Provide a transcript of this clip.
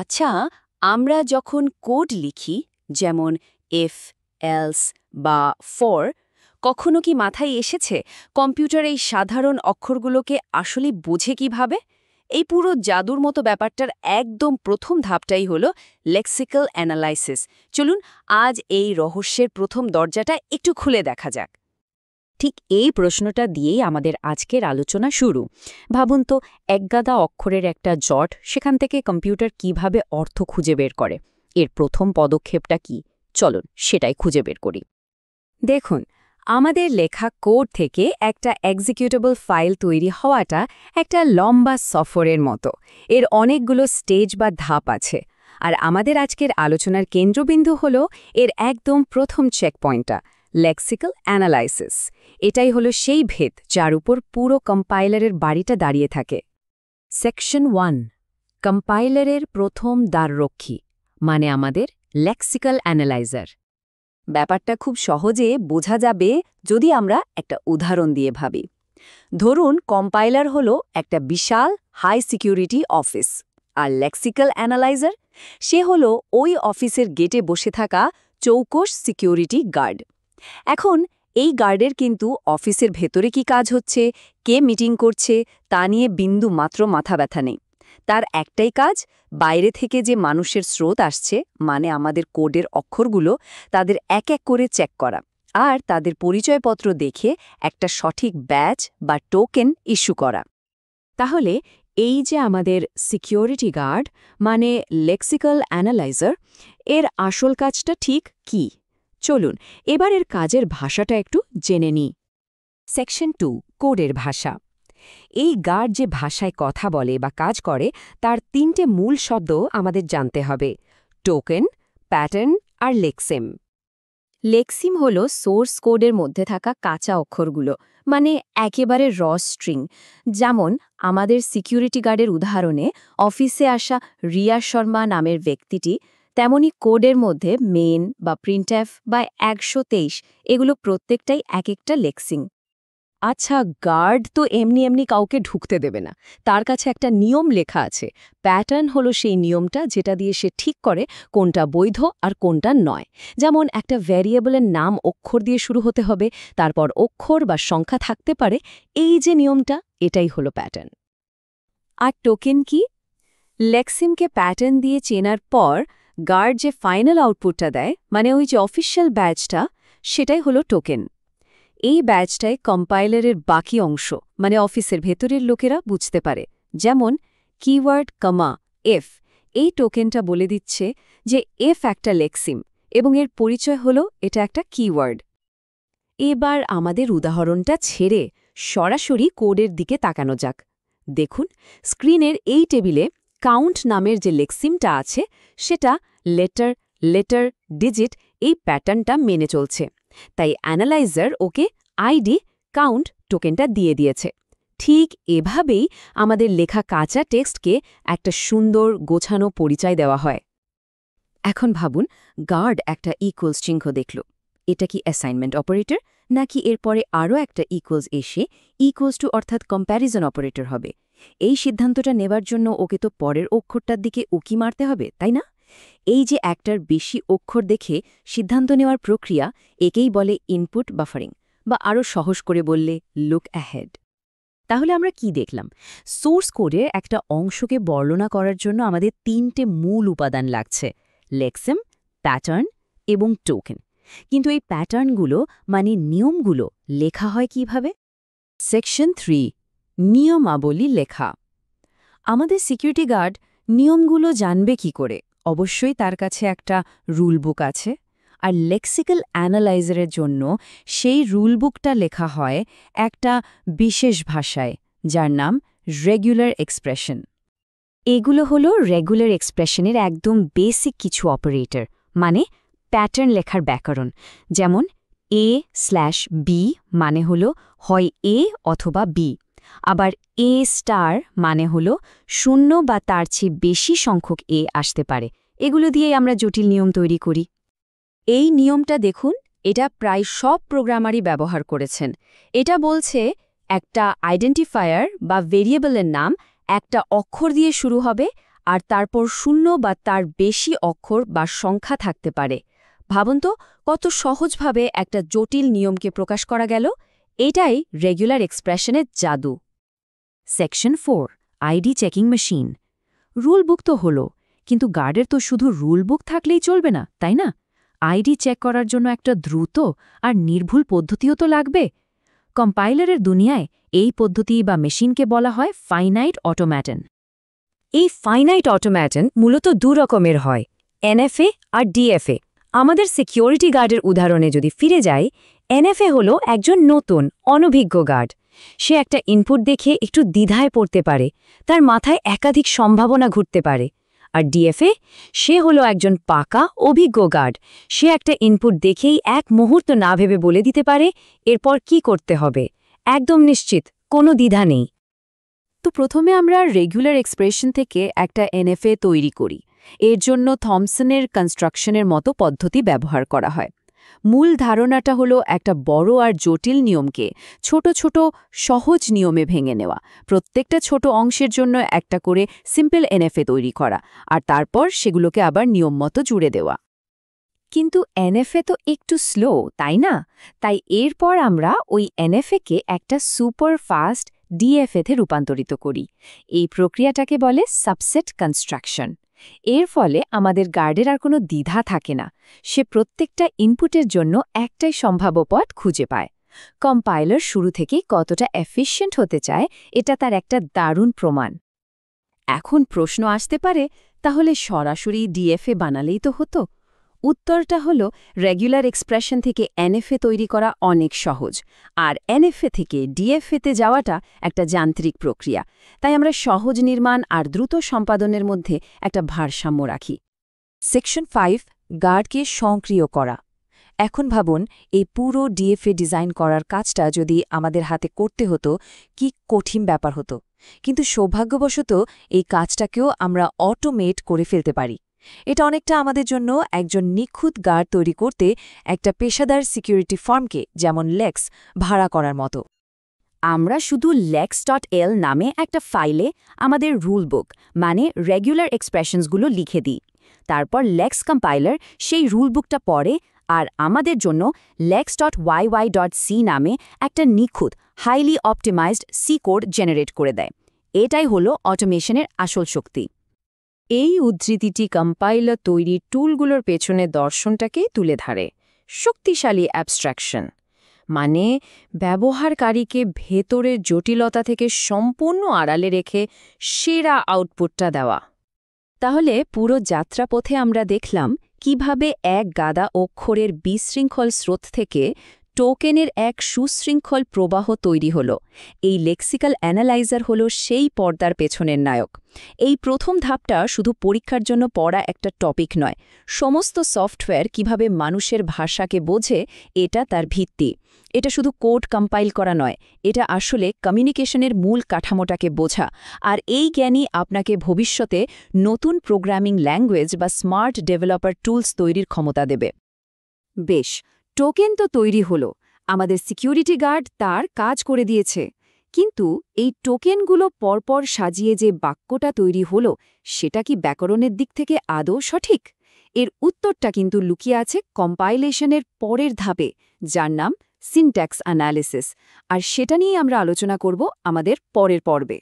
আচ্ছা, আমরা যখন কোড লিখি, যেমন ইফ, এলস বা ফর, কখনো কি মাথায় এসেছে কম্পিউটার এই সাধারণ অক্ষরগুলোকে আসলে বোঝে কিভাবে? এই পুরো জাদুর মতো ব্যাপারটার একদম প্রথম ধাপটাই হলো লেক্সিক্যাল অ্যানালাইসিস। চলুন আজ এই রহস্যের প্রথম দরজাটা একটু খুলে দেখা যাক। ঠিক এই প্রশ্নটা দিয়েই আমাদের আজকের আলোচনা শুরু। ভাবুন তো, একগাদা অক্ষরের একটা জট, সেখান থেকে কম্পিউটার কিভাবে অর্থ খুঁজে বের করে। এর প্রথম পদক্ষেপটা কি? চলুন সেটাই খুঁজে বের করি। দেখুন, আমাদের লেখা কোড থেকে একটা এক্সিকিউটেবল ফাইল তৈরি হওয়াটা একটা লম্বা সফরের মতো। এর অনেকগুলো স্টেজ বা ধাপ আছে। আর আমাদের আজকের আলোচনার কেন্দ্রবিন্দু হল এর একদম প্রথম চেকপয়েন্টটা, লেক্সিক্যাল অ্যানালাইসিস। এটাই হলো সেই ভেদ যার উপর পুরো কম্পাইলারের বাড়িটা দাঁড়িয়ে থাকে। সেকশন 1, কম্পাইলারের প্রথম দ্বাররক্ষী, মানে আমাদের লেক্সিক্যাল অ্যানালাইজার। ব্যাপারটা খুব সহজে বোঝা যাবে যদি আমরা একটা উদাহরণ দিয়ে ভাবি। ধরুন, কম্পাইলার হলো একটা বিশাল হাই সিকিউরিটি অফিস, আর লেক্সিক্যাল অ্যানালাইজার সে হলো ওই অফিসের গেটে বসে থাকা চৌকস সিকিউরিটি গার্ড। এখন এই গার্ডের কিন্তু অফিসের ভেতরে কি কাজ হচ্ছে, কে মিটিং করছে, তা নিয়ে বিন্দু মাত্র মাথা ব্যথা নেই। তার একটাই কাজ, বাইরে থেকে যে মানুষের স্রোত আসছে, মানে আমাদের কোডের অক্ষরগুলো, তাদের এক এক করে চেক করা আর তাদের পরিচয়পত্র দেখে একটা সঠিক ব্যাজ বা টোকেন ইস্যু করা। তাহলে এই যে আমাদের সিকিউরিটি গার্ড, মানে লেক্সিক্যাল অ্যানালাইজার, এর আসল কাজটা ঠিক কি? চলুন এবার এর কাজের ভাষাটা একটু জেনে নিই। সেকশন 2, কোডের ভাষা। এই গার্ড যে ভাষায় কথা বলে বা কাজ করে, তার 3টে মূল শব্দ আমাদের জানতে হবে: টোকেন, প্যাটার্ন আর লেক্সিম। লেক্সিম হলো সোর্স কোডের মধ্যে থাকা কাঁচা অক্ষরগুলো, মানে একেবারে র স্ট্রিং। যেমন আমাদের সিকিউরিটি গার্ডের উদাহরণে অফিসে আসা রিয়া শর্মা নামের ব্যক্তিটি, তেমনি কোডের মধ্যে মেন বা প্রিন্টএফ বা 123, এগুলো প্রত্যেকটাই এক একটা লেক্সিং। আচ্ছা, গার্ড তো এমনি এমনি কাউকে ঢুকতে দেবে না, তার কাছে একটা নিয়ম লেখা আছে। প্যাটার্ন হলো সেই নিয়মটা যেটা দিয়ে সে ঠিক করে কোনটা বৈধ আর কোনটা নয়। যেমন একটা ভ্যারিয়েবলের নাম অক্ষর দিয়ে শুরু হতে হবে, তারপর অক্ষর বা সংখ্যা থাকতে পারে। এই যে নিয়মটা, এটাই হলো প্যাটার্ন। আর টোকেন কি? লেক্সিমকে প্যাটার্ন দিয়ে চেনার পর গার্ড যে ফাইনাল আউটপুটটা দেয়, মানে ওই যে অফিশিয়াল ব্যাজটা, সেটাই হলো টোকেন। এই ব্যাজটাই কম্পাইলারের বাকি অংশ, মানে অফিসের ভেতরের লোকেরা বুঝতে পারে। যেমন কিওয়ার্ড কমা এফ, এই টোকেনটা বলে দিচ্ছে যে এফ একটা লেক্সিম এবং এর পরিচয় হলো এটা একটা কিওয়ার্ড। এবার আমাদের উদাহরণটা ছেড়ে সরাসরি কোডের দিকে তাকানো যাক। দেখুন, স্ক্রিনের এই টেবিলে কাউন্ট নামের যে লেক্সিমটা আছে, সেটা লেটার, লেটার, ডিজিট এই প্যাটার্নটা মেনে চলছে। তাই অ্যানালাইজার ওকে আইডি কাউন্ট টোকেনটা দিয়ে দিয়েছে। ঠিক এভাবেই আমাদের লেখা কাঁচা টেক্সটকে একটা সুন্দর গোছানো পরিচয় দেওয়া হয়। এখন ভাবুন, গার্ড একটা ইকুয়ালস চিহ্ন দেখল। এটা কি অ্যাসাইনমেন্ট অপারেটর, নাকি এরপরে আরও একটা ইকুয়ালস এসে ইকুয়ালস টু অর্থাৎ কম্প্যারিজন অপারেটর হবে? এই সিদ্ধান্তটা নেবার জন্য ওকে তো পরের অক্ষরটার দিকে উকি মারতে হবে, তাই না? এই যে একটার বেশি অক্ষর দেখে সিদ্ধান্ত নেওয়ার প্রক্রিয়া, একেই বলে ইনপুট বাফারিং, বা আরও সহজ করে বললে লুক অ্যাহেড। তাহলে আমরা কি দেখলাম? সোর্স কোডের একটা অংশকে বর্ণনা করার জন্য আমাদের 3টে মূল উপাদান লাগছে: লেক্সিম, প্যাটার্ন এবং টোকেন। কিন্তু এই প্যাটার্নগুলো, মানে নিয়মগুলো, লেখা হয় কিভাবে? সেকশন 3, নিয়মাবলী লেখা। আমাদের সিকিউরিটি গার্ড নিয়মগুলো জানবে কি করে? অবশ্যই তার কাছে একটা রুলবুক আছে। আর লেক্সিক্যাল অ্যানালাইজারের জন্য সেই রুলবুকটা লেখা হয় একটা বিশেষ ভাষায়, যার নাম রেগুলার এক্সপ্রেশন। এগুলো হলো রেগুলার এক্সপ্রেশনের একদম বেসিক কিছু অপারেটর, মানে প্যাটার্ন লেখার ব্যাকরণ। যেমন A/B মানে হলো হয় A অথবা B। আবার A* মানে হলো 0 বা তার চেয়ে বেশি সংখ্যক A আসতে পারে। এগুলো দিয়েই আমরা জটিল নিয়ম তৈরি করি। এই নিয়মটা দেখুন, এটা প্রায় সব প্রোগ্রামারই ব্যবহার করেছেন। এটা বলছে একটা আইডেন্টিফায়ার বা ভেরিয়েবলের নাম একটা অক্ষর দিয়ে শুরু হবে আর তারপর শূন্য বা তার বেশি অক্ষর বা সংখ্যা থাকতে পারে। ভাবুন তো কত সহজভাবে একটা জটিল নিয়মকে প্রকাশ করা গেল। এটাই রেগুলার এক্সপ্রেশনের জাদু। Section 4, ID checking machine. Rule book তো হলো, কিন্তু গার্ডের তো শুধু রুল বুক থাকলেই চলবে না, তাই না? আইডি চেক করার জন্য একটা দ্রুত আর নির্ভুল পদ্ধতিও তো লাগবে। কম্পাইলারের দুনিয়ায় এই পদ্ধতি বা মেশিনকে বলা হয় ফাইনাইট অটোম্যাটন। এই ফাইনাইট অটোম্যাটন মূলত রকমের হয়, এনএফএ আর ডিএফএ। আমাদের সিকিউরিটি গার্ডের উদাহরণে যদি ফিরে যাই, এনএফএ হল একজন নতুন, অনভিজ্ঞ গার্ড। সে একটা ইনপুট দেখে একটু দ্বিধায় পড়তে পারে, তার মাথায় একাধিক সম্ভাবনা ঘুরতে পারে। আর ডিএফএ, সে হলো একজন পাকা, অভিজ্ঞ গার্ড। সে একটা ইনপুট দেখেই এক মুহূর্ত না ভেবে বলে দিতে পারে এরপর কি করতে হবে, একদম নিশ্চিত, কোনো দ্বিধা নেই। তো প্রথমে আমরা রেগুলার এক্সপ্রেশন থেকে একটা এনএফএ তৈরি করি। এর জন্য থমসনের কনস্ট্রাকশনের মতো পদ্ধতি ব্যবহার করা হয়। মূল ধারণাটা হলো একটা বড় আর জটিল নিয়মকে ছোট ছোট সহজ নিয়মে ভেঙে নেওয়া, প্রত্যেকটা ছোট অংশের জন্য একটা করে সিম্পল এনএফএ তৈরি করা, আর তারপর সেগুলোকে আবার নিয়ম মতো জুড়ে দেওয়া। কিন্তু এনএফএ তো একটু স্লো, তাই না? তাই এরপর আমরা ওই এনএফএকে একটা সুপার ফাস্ট ডিএফএতে রূপান্তরিত করি। এই প্রক্রিয়াটাকে বলে সাবসেট কনস্ট্রাকশন। এর ফলে আমাদের গার্ডের আর কোনো দ্বিধা থাকে না, সে প্রত্যেকটা ইনপুটের জন্য একটাই সম্ভাব্য পথ খুঁজে পায়। কম্পাইলার শুরু থেকেই কতটা এফিশিয়েন্ট হতে চায় এটা তার একটা দারুণ প্রমাণ। এখন প্রশ্ন আসতে পারে, তাহলে সরাসরি ডিএফএ বানালেই তো হতো? উত্তরটা হলো, রেগুলার এক্সপ্রেশন থেকে এনএফএ তৈরি করা অনেক সহজ, আর এনএফএ থেকে ডিএফএতে যাওয়াটা একটা যান্ত্রিক প্রক্রিয়া। তাই আমরা সহজ নির্মাণ আর দ্রুত সম্পাদনের মধ্যে একটা ভারসাম্য রাখি। সেকশন 5, গার্ডকে সক্রিয় করা। এখন ভাবুন, এই পুরো ডিএফএ ডিজাইন করার কাজটা যদি আমাদের হাতে করতে হতো, কি কঠিন ব্যাপার হতো। কিন্তু সৌভাগ্যবশত এই কাজটাকেও আমরা অটোমেট করে ফেলতে পারি। এটা অনেকটা আমাদের জন্য একজন নিখুঁত গার্ড তৈরি করতে একটা পেশাদার সিকিউরিটি ফার্মকে, যেমন লেক্স, ভাড়া করার মতো। আমরা শুধু lex.l নামে একটা ফাইলে আমাদের রুল বুক, মানে রেগুলার এক্সপ্রেশনসগুলো লিখে দিই। তারপর লেক্স কম্পাইলার সেই রুল বুকটা পড়ে আর আমাদের জন্য lex.yy.c নামে একটা নিখুঁত, highly optimised C code generate করে দেয়। এটাই হলো অটোমেশনের আসল শক্তি। এই উদ্ধৃতিটি কম্পাইলার তৈরির টুলগুলোর পেছনে দর্শনটাকে তুলে ধরে। শক্তিশালী অ্যাবস্ট্রাকশন, মানে ব্যবহারকারীকে ভেতরের জটিলতা থেকে সম্পূর্ণ আড়ালে রেখে সেরা আউটপুটটা দেওয়া। তাহলে পুরো যাত্রাপথে আমরা দেখলাম কিভাবে এক গাদা অক্ষরের বিশৃঙ্খল স্রোত থেকে টোকেনের এক সুশৃঙ্খল প্রবাহ তৈরি হল। এই লেক্সিক্যাল অ্যানালাইজার হল সেই পর্দার পেছনের নায়ক। এই প্রথম ধাপটা শুধু পরীক্ষার জন্য পড়া একটা টপিক নয়, সমস্ত সফটওয়্যার কিভাবে মানুষের ভাষাকে বোঝে এটা তার ভিত্তি। এটা শুধু কোড কম্পাইল করা নয়, এটা আসলে কমিউনিকেশনের মূল কাঠামোটাকে বোঝা। আর এই জ্ঞানই আপনাকে ভবিষ্যতে নতুন প্রোগ্রামিং ল্যাঙ্গুয়েজ বা স্মার্ট ডেভেলপার টুলস তৈরির ক্ষমতা দেবে। বেশ, টোকেন তো তৈরি হলো, আমাদের সিকিউরিটি গার্ড তার কাজ করে দিয়েছে। কিন্তু এই টোকেনগুলো পরপর সাজিয়ে যে বাক্যটা তৈরি হলো, সেটা কি ব্যাকরণের দিক থেকে আদৌ সঠিক? এর উত্তরটা কিন্তু লুকিয়ে আছে কম্পাইলেশনের পরের ধাপে, যার নাম সিনট্যাক্স অ্যানালিসিস। আর সেটা নিয়ে আমরা আলোচনা করব আমাদের পরের পর্বে।